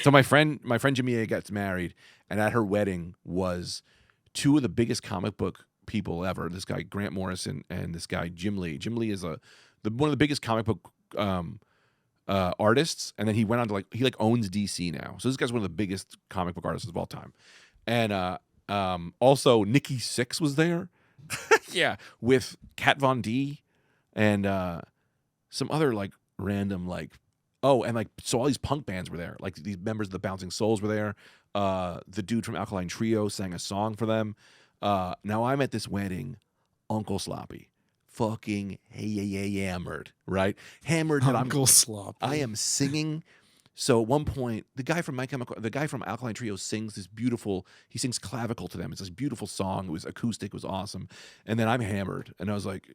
So my friend Jamia gets married, and at her wedding was two of the biggest comic book people ever. This guy Grant Morrison and this guy Jim Lee. Jim Lee is one of the biggest comic book artists, and then he went on to he owns DC now. So this guy's one of the biggest comic book artists of all time. And also Nikki Sixx was there, yeah, with Kat Von D and some other random so all these punk bands were there. Like these members of the Bouncing Souls were there. The dude from Alkaline Trio sang a song for them. Now I'm at this wedding, Uncle Sloppy, fucking hammered, right? Hammered. Uncle Sloppy. I am singing. So at one point, the guy from Alkaline Trio sings this beautiful. He sings clavicle to them. It's this beautiful song. It was acoustic. It was awesome. And then I'm hammered, and I was like,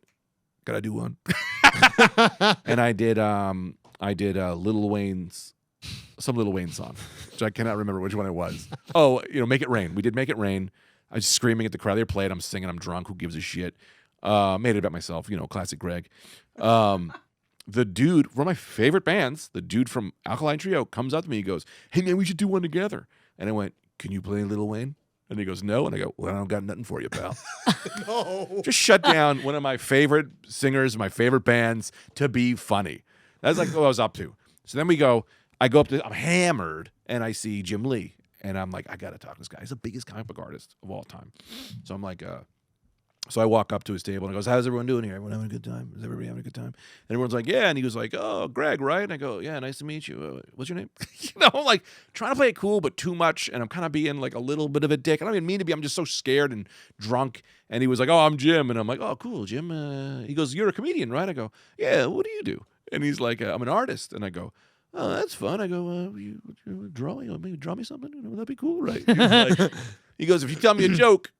"Gotta do one." And I did Lil Wayne's. Some Lil Wayne song, which I cannot remember which one it was. Oh, Make It Rain. We did Make It Rain. I was screaming at the crowd. They played. I'm singing. I'm drunk. Who gives a shit? Made it about myself. Classic Greg. The dude, one of my favorite bands, the dude from Alkaline Trio comes up to me. He goes, "Hey, man, we should do one together." And I went, "Can you play Lil Wayne?" And he goes, "No." And I go, "Well, I don't got nothing for you, pal." No. Just shut down one of my favorite singers, my favorite bands, to be funny. That's what I was up to. So then I go up to, I'm hammered, and I see Jim Lee. And I'm like, I got to talk to this guy. He's the biggest comic book artist of all time. So I'm like, so I walk up to his table and I goes, "How's everyone doing here? Everyone having a good time? Is everybody having a good time?" And everyone's like, "Yeah." And he was like, "Oh, Greg, right?" And I go, "Yeah, nice to meet you. What's your name?" I'm like trying to play it cool, but too much. And I'm kind of being like a little bit of a dick. I don't even mean to be. I'm just so scared and drunk. And he was like, "Oh, I'm Jim." And I'm like, "Oh, cool, Jim." He goes, "You're a comedian, right?" I go, "Yeah, what do you do?" And he's like, "I'm an artist." And I go, "Oh, that's fun." I go, you draw? Maybe draw me something? That'd be cool, right? He goes, "If you tell me a joke,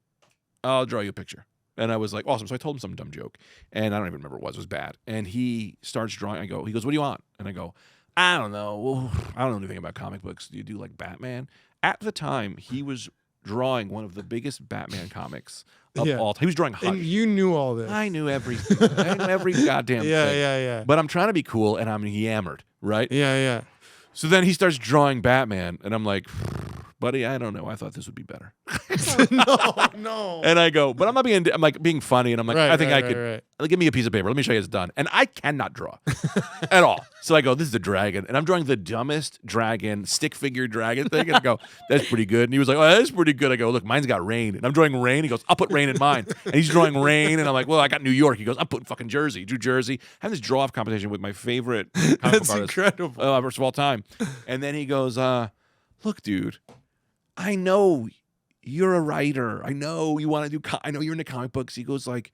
I'll draw you a picture." And I was like, awesome. So I told him some dumb joke. And I don't even remember what it was. It was bad. And he starts drawing. He goes, "What do you want?" And I go, "I don't know. Well, I don't know anything about comic books. Do you do Batman?" At the time, he was drawing one of the biggest Batman comics of all time. He was drawing Hush. And you knew all this. I knew everything. I knew every goddamn thing. Yeah. But I'm trying to be cool, and I'm yammered, right? Yeah. So then he starts drawing Batman, and I'm like, "Buddy, I don't know. I thought this would be better." No. And I go, but I'm not being funny, and I'm like, Right, I think right, I could. right. Give me a piece of paper. Let me show you it's done. And I cannot draw at all. So I go, "This is a dragon," and I'm drawing the dumbest dragon, stick figure dragon thing. And I go, "That's pretty good." And he was like, "Oh, that's pretty good." I go, "Look, mine's got rain," and I'm drawing rain. He goes, "I'll put rain in mine." And he's drawing rain, and I'm like, "Well, I got New York." He goes, "I'm putting fucking Jersey, New Jersey." Having this draw off competition with my favorite comic book That's artist incredible. of all time. And then he goes, "Look, dude, I know you're a writer. I know you want to do. I know you're into comic books." He goes like,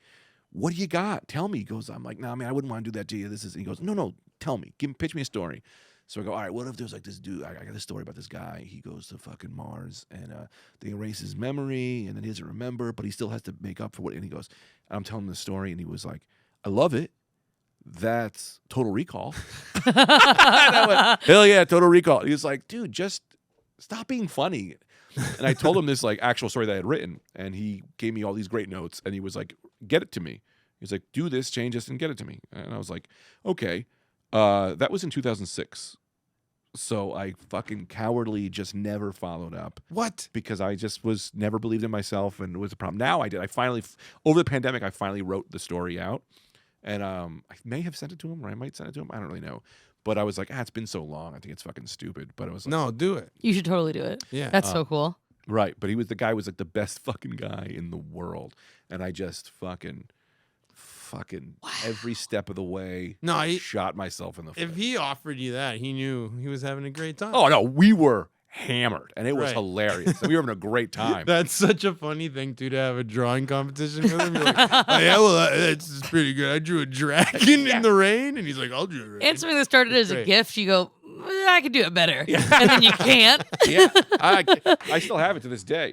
"What do you got? Tell me." He goes, I'm like, "No, man, I wouldn't want to do that to you. This is." He goes, No, tell me. Pitch me a story." So I go, "All right, what if there's this dude? I got this story about this guy. He goes to fucking Mars, and they erase his memory, and then he doesn't remember, but he still has to make up for what." And he goes, I'm telling him the story, and he was like, "I love it. That's Total Recall." And I went, "Hell yeah, Total Recall." He was like, "Dude, just stop being funny." And I told him this actual story that I had written, and he gave me all these great notes, and he was like, "Get it to me." He's like, "Do this, change this, and get it to me." And I was like, "Okay." That was in 2006. So I fucking cowardly just never followed up. What? Because I just never believed in myself, and it was a problem. Now I did. I finally, over the pandemic, I finally wrote the story out. And I may have sent it to him, or I might send it to him. I don't really know. But I was like, it's been so long. I think it's fucking stupid. But I was like, No, do it. You should totally do it. Yeah. That's so cool. right. But the guy was like the best fucking guy in the world. And I just fucking every step of the way No, shot myself in the foot. if he offered you that, he knew he was having a great time. Oh, no, we were hammered. And it was Right. hilarious. And we were having a great time. That's such a funny thing, too, to have a drawing competition with him. You're like, "Oh, yeah, well, that's pretty good. I drew a dragon in the rain." And he's like, "I'll draw a rain." And something that started as a Great. gift, you go, "I could do it better." And then you can't. Yeah, I still have it to this day.